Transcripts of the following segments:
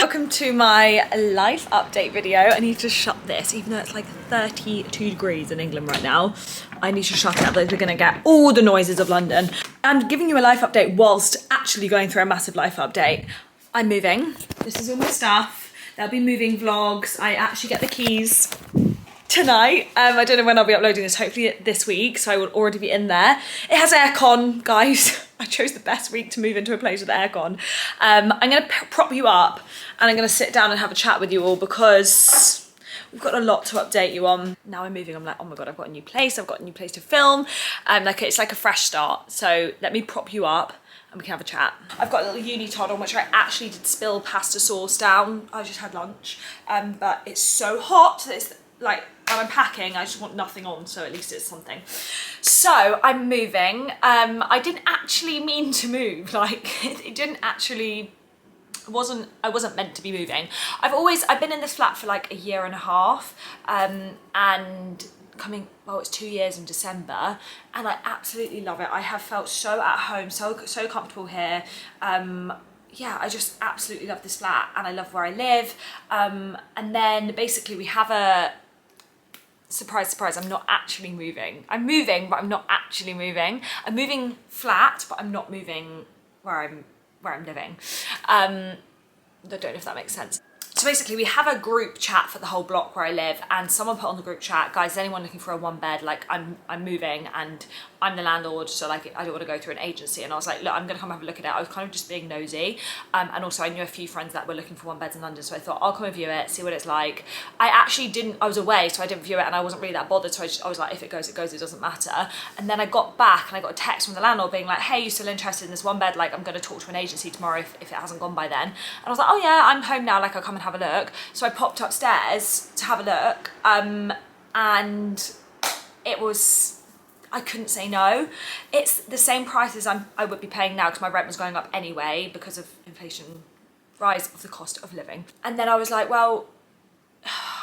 Welcome to my life update video. I need to shut this, even though it's like 32 degrees in England right now. I need to shut it, otherwise we're gonna get all the noises of London. I'm giving you a life update whilst actually going through a massive life update. I'm moving. This is all my stuff. There'll be moving vlogs. I actually get the keys tonight. I don't know when I'll be uploading this, hopefully this week, so I will already be in there. It has aircon, guys. I chose the best week to move into a place with aircon. I'm gonna prop you up and I'm gonna sit down and have a chat with you all because we've got a lot to update you on. Now I'm moving, I'm like, oh my God, I've got a new place. I've got a new place to film. It's like a fresh start. So let me prop you up and we can have a chat. I've got a little uni tod on, which I actually did spill pasta sauce down. I just had lunch, but it's so hot that it's like, when I'm packing, I just want nothing on, so at least it's something. So I'm moving. I didn't actually mean to move. Like, it didn't actually, I wasn't meant to be moving. I've been in this flat for like a year and a half, and it's 2 years in December, and I absolutely love it. I have felt so at home, so comfortable here. Yeah, I just absolutely love this flat and I love where I live. And then basically we have a, surprise, surprise, I'm not actually moving. I'm moving, but I'm not actually moving. I'm moving flat, but I'm not moving where I'm living. I don't know if that makes sense. So basically we have a group chat for the whole block where I live, and someone put on the group chat, guys, is anyone looking for a one bed? Like, I'm moving and I'm the landlord, so like I don't want to go through an agency. And I was like, look, I'm gonna come have a look at it. I was kind of just being nosy, and also I knew a few friends that were looking for one beds in London, so I thought I'll come and view it, see what it's like. I was away, so I didn't view it and I wasn't really that bothered, so I was like, if it goes, it goes, it doesn't matter. And then I got back and I got a text from the landlord being like, hey, you still interested in this one bed? Like, I'm gonna talk to an agency tomorrow if it hasn't gone by then. And I was like, oh yeah, I'm home now, like I'll come and have a look. So I popped upstairs to have a look, and it was, I couldn't say no. It's the same price as I would be paying now, because my rent was going up anyway because of inflation, rise of the cost of living. And then I was like, well,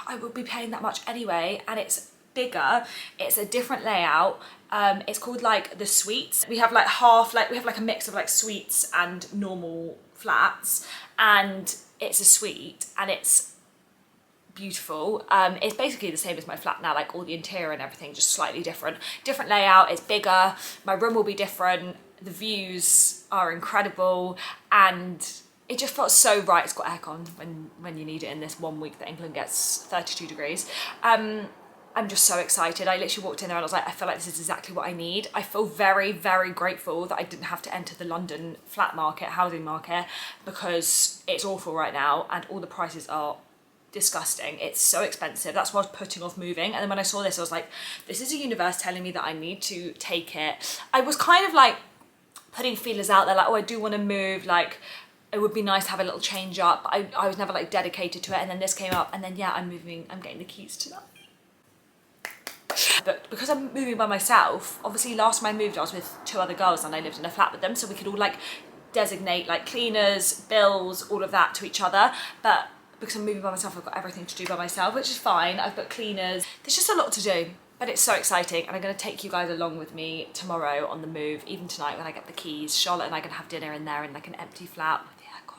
I would be paying that much anyway, and it's bigger, it's a different layout. It's called like the suites. We have like a mix of like suites and normal flats, and it's a suite and it's beautiful. It's basically the same as my flat now, like all the interior and everything, just slightly different layout. It's bigger, my room will be different, the views are incredible, and it just felt so right. It's got aircon when you need it in this 1 week that England gets 32 degrees. I'm just so excited. I literally walked in there and I was like, I feel like this is exactly what I need. I feel very, very grateful that I didn't have to enter the London flat market, housing market, because it's awful right now and all the prices are disgusting. It's so expensive. That's why I was putting off moving. And then when I saw this, I was like, this is a universe telling me that I need to take it. I was kind of like putting feelers out there, like, oh, I do want to move, like it would be nice to have a little change up. I was never like dedicated to it, and then this came up, and then yeah, I'm moving, I'm getting the keys tonight. But because I'm moving by myself, obviously last time I moved I was with 2 other girls and I lived in a flat with them, so we could all like designate like cleaners, bills, all of that to each other. But because I'm moving by myself, I've got everything to do by myself, which is fine. I've got cleaners. There's just a lot to do, but it's so exciting. And I'm gonna take you guys along with me tomorrow on the move, even tonight when I get the keys. Charlotte and I are gonna have dinner in there in like an empty flat with the aircon.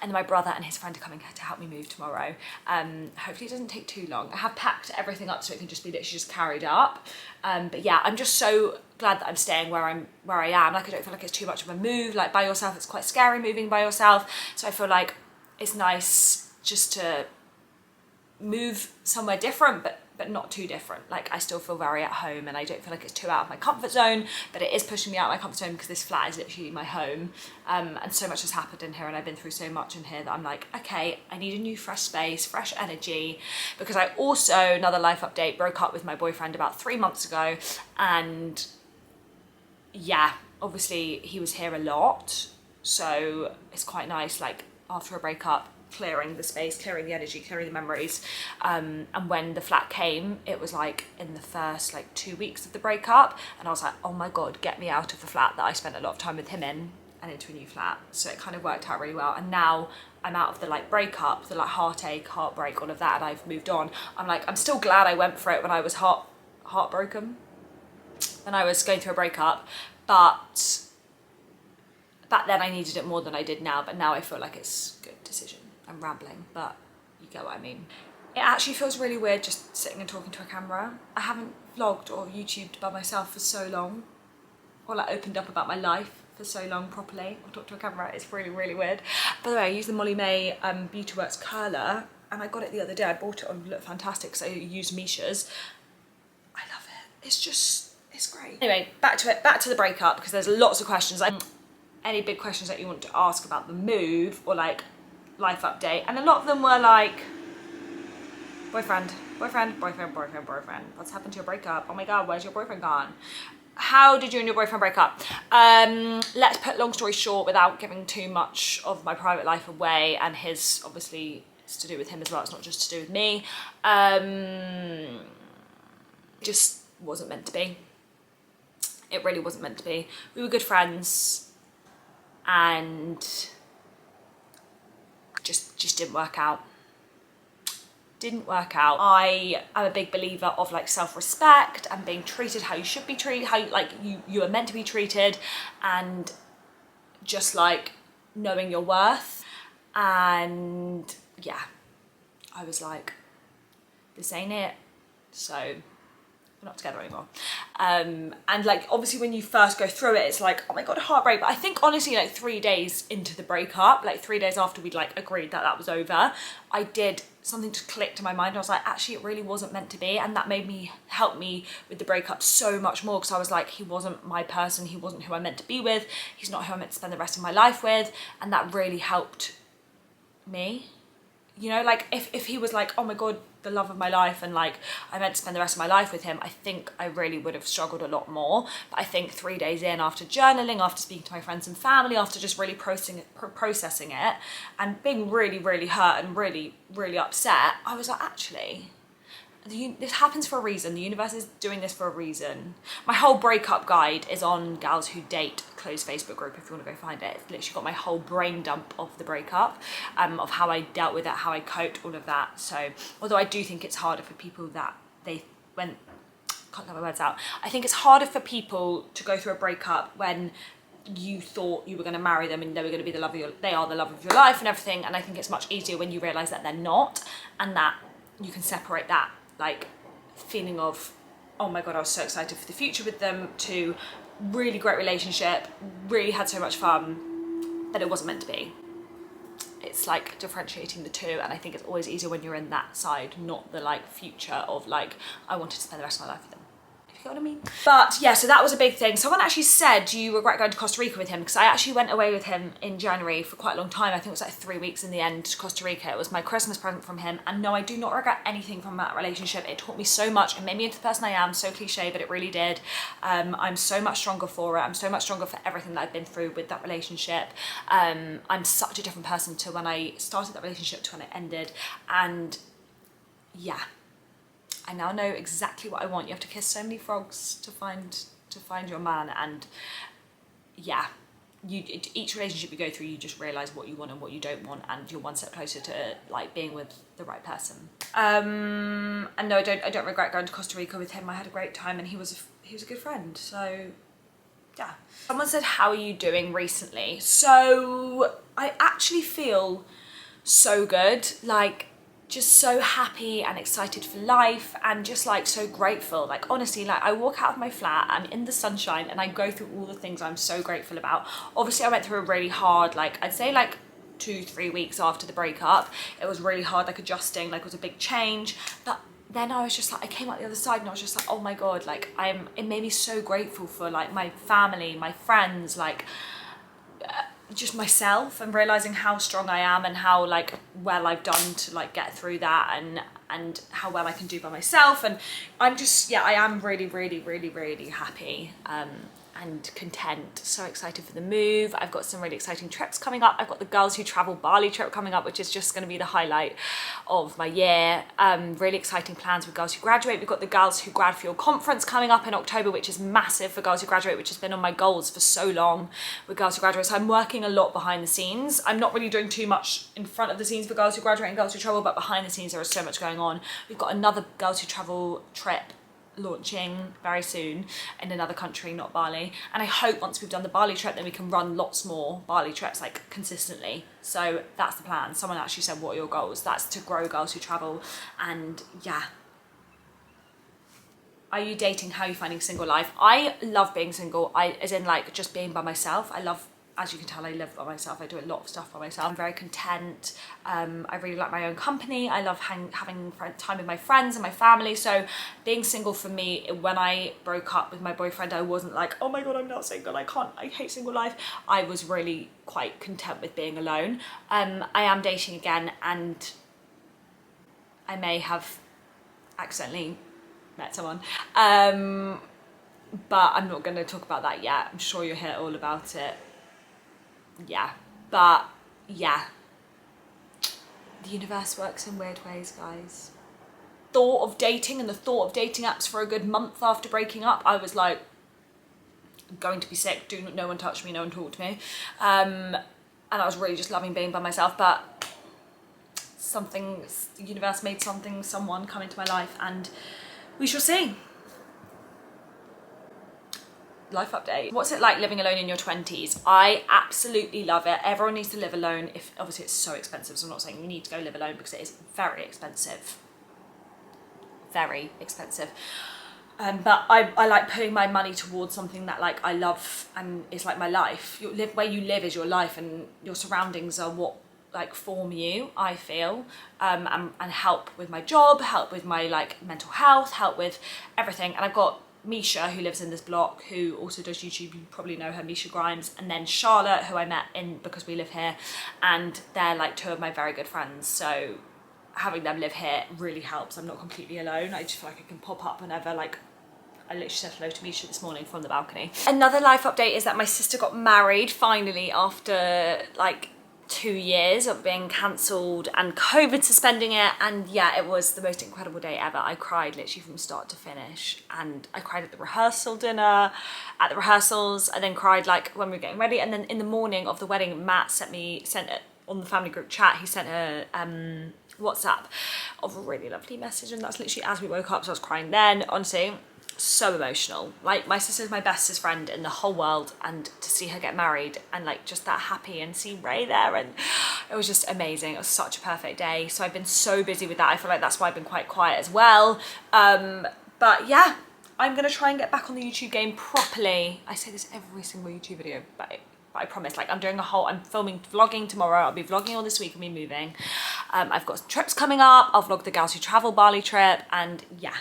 And then my brother and his friend are coming to help me move tomorrow. Hopefully it doesn't take too long. I have packed everything up so it can just be literally just carried up. But yeah, I'm just so glad that I'm staying where I am. Like, I don't feel like it's too much of a move. Like, by yourself, it's quite scary moving by yourself. So I feel like it's nice just to move somewhere different, but not too different. Like, I still feel very at home and I don't feel like it's too out of my comfort zone, but it is pushing me out of my comfort zone because this flat is literally my home. And so much has happened in here and I've been through so much in here that I'm like, okay, I need a new fresh space, fresh energy. Because I also, another life update, broke up with my boyfriend about 3 months ago, and yeah, obviously he was here a lot, so it's quite nice, like after a breakup, clearing the space, clearing the energy, clearing the memories. And when the flat came, it was like in the first like 2 weeks of the breakup, and I was like, oh my God, get me out of the flat that I spent a lot of time with him in and into a new flat. So it kind of worked out really well. And now I'm out of the like breakup, the like heartache, heartbreak, all of that, and I've moved on. I'm like, I'm still glad I went for it when I was heartbroken, when I was going through a breakup, but back then I needed it more than I did now. But now I feel like it's a good decision. I'm rambling, but you get what I mean. It actually feels really weird just sitting and talking to a camera. I haven't vlogged or YouTubed by myself for so long, or like opened up about my life for so long properly, or talked to a camera. It's really, really weird. By the way, I use the Molly May Beauty Works curler, and I got it the other day. I bought it on Look Fantastic, so I used Misha's. I love it. It's just, it's great. Anyway, back to it, back to the breakup, because there's lots of questions. Any big questions that you want to ask about the move or like life update, and a lot of them were like, boyfriend, what's happened to your breakup? Oh my god, where's your boyfriend gone? How did you and your boyfriend break up? Let's put long story short without giving too much of my private life away, and his, obviously it's to do with him as well, it's not just to do with me. Just wasn't meant to be. It really wasn't meant to be. We were good friends and just didn't work out. Didn't work out. I am a big believer of like self-respect and being treated how you should be treated, how you are meant to be treated, and just like knowing your worth. And yeah, I was like, this ain't it, so we're not together anymore. And like obviously when you first go through it, it's like, oh my god, heartbreak. But I think honestly, like 3 days into the breakup, like 3 days after we'd like agreed that that was over, I did something to click to my mind. I was like, actually it really wasn't meant to be, and that made me help me with the breakup so much more, because I was like, he wasn't my person, he wasn't who I meant to be with, he's not who I meant to spend the rest of my life with, and that really helped me. You know, like if he was like, oh my god, the love of my life, and like I meant to spend the rest of my life with him, I think I really would have struggled a lot more. But I think 3 days in, after journaling, after speaking to my friends and family, after just really processing it and being really, really hurt and really, really upset, I was like, actually, this happens for a reason. The universe is doing this for a reason. My whole breakup guide is on Gals Who Date closed Facebook group if you want to go find it. It's literally got my whole brain dump of the breakup, of how I dealt with it, how I coped, all of that. So although I do think it's harder for people that can't get my words out. I think it's harder for people to go through a breakup when you thought you were going to marry them and they were going to be the love of they are the love of your life and everything. And I think it's much easier when you realise that they're not, and that you can separate that like feeling of, oh my god, I was so excited for the future with them, to really great relationship, really had so much fun, but it wasn't meant to be. It's like differentiating the two, and I think it's always easier when you're in that side, not the like future of like, I wanted to spend the rest of my life with them. If you know what I mean? But yeah, so that was a big thing. Someone actually said, do you regret going to Costa Rica with him? Because I actually went away with him in January for quite a long time. I think it was like 3 weeks in the end to Costa Rica. It was my Christmas present from him. And no, I do not regret anything from that relationship. It taught me so much. It made me into the person I am. So cliche, but it really did. I'm so much stronger for it. I'm so much stronger for everything that I've been through with that relationship. I'm such a different person to when I started that relationship to when it ended. And yeah, I now know exactly what I want. You have to kiss so many frogs to find your man, and yeah, each relationship you go through, you just realise what you want and what you don't want, and you're one step closer to like being with the right person. And no, I don't regret going to Costa Rica with him. I had a great time, and he was a good friend. So yeah. Someone said, how are you doing recently? So I actually feel so good, like just so happy and excited for life, and just like so grateful. Like honestly, like I walk out of my flat, I'm in the sunshine, and I go through all the things I'm so grateful about. Obviously I went through a really hard, like I'd say like 2-3 weeks after the breakup, it was really hard, like adjusting, like it was a big change. But then I was just like, I came out the other side and I was just like, oh my god, like it made me so grateful for like my family, my friends, like just myself, and realizing how strong I am and how like well I've done to like get through that, and how well I can do by myself. And I'm just, yeah, I am really, really, really, really happy and content. So excited for the move. I've got some really exciting trips coming up. I've got the Girls Who Travel Bali trip coming up, which is just going to be the highlight of my year. Really exciting plans with Girls Who Graduate. We've got the Girls Who Grad Fuel conference coming up in October, which is massive for Girls Who Graduate, which has been on my goals for so long with Girls Who Graduate. So I'm working a lot behind the scenes. I'm not really doing too much in front of the scenes for Girls Who Graduate and Girls Who Travel, but behind the scenes there is so much going on. We've got another Girls Who Travel trip launching very soon in another country, not Bali. And I hope once we've done the Bali trip, then we can run lots more Bali trips like consistently. So that's the plan. Someone actually said, what are your goals? That's to grow Girls Who Travel. And yeah. Are you dating? How are you finding single life? I love being single. As in like just being by myself. I love, as you can tell, I live by myself. I do a lot of stuff by myself. I'm very content. I really like my own company. I love having time with my friends and my family. So being single for me, when I broke up with my boyfriend, I wasn't like, oh my God, I'm not single. I hate single life. I was really quite content with being alone. I am dating again, and I may have accidentally met someone. But I'm not going to talk about that yet. I'm sure you'll hear all about it. Yeah, but yeah, the universe works in weird ways, guys. Thought of dating and the thought of dating apps for a good month after breaking up, I was like, I'm going to be sick. No one touch me, no one talk to me. And I was really just loving being by myself, but the universe made someone come into my life, and we shall see. Life update. What's it like living alone in your 20s? I absolutely love it. Everyone needs to live alone. Obviously it's so expensive, so I'm not saying you need to go live alone, because it is very expensive. Very expensive. But I like putting my money towards something that like I love and is like my life. Where you live is your life, and your surroundings are what like form you, I feel, and help with my job, help with my like mental health, help with everything. And I've got Misha, who lives in this block, who also does YouTube. You probably know her, Misha Grimes, and then Charlotte, who I met because we live here, and they're like two of my very good friends. So having them live here really helps. I'm not completely alone. I just feel like I can pop up whenever. Like I literally said hello to Misha this morning from the balcony. Another life update is that my sister got married finally after like 2 years of being cancelled and COVID suspending it, and yeah, it was the most incredible day ever. I cried literally from start to finish, and I cried at the rehearsal dinner, at the rehearsals, I then cried like when we were getting ready, and then in the morning of the wedding, Matt sent it on the family group chat. He sent a WhatsApp of a really lovely message, and that's literally as we woke up, so I was crying then. Honestly, so emotional. Like my sister's my bestest friend in the whole world, and to see her get married and like just that happy, and see Ray there, and it was just amazing. It was such a perfect day. So I've been so busy with that. I feel like that's why I've been quite quiet as well. But yeah, I'm gonna try and get back on the YouTube game properly. I say this every single YouTube video, but I promise, like I'm filming vlogging tomorrow. I'll be vlogging all this week and me moving. I've got trips coming up. I'll vlog the Girls Who Travel Bali trip, and yeah,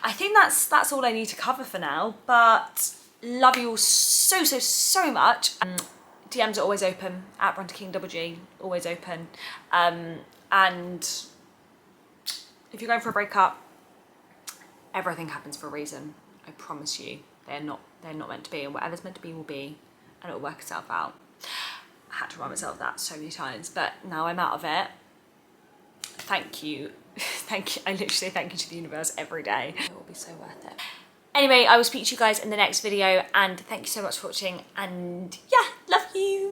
I think that's all I need to cover for now. But love you all so much. DMs are always open at BruntyKingGG, always open. And if you're going for a breakup, everything happens for a reason. I promise you, they're not meant to be, and whatever's meant to be will be, and it'll work itself out. I had to remind myself that so many times, but now I'm out of it. Thank you. Thank you. I literally say thank you to the universe every day. It will be so worth it. Anyway, I will speak to you guys in the next video, and thank you so much for watching, and yeah, love you.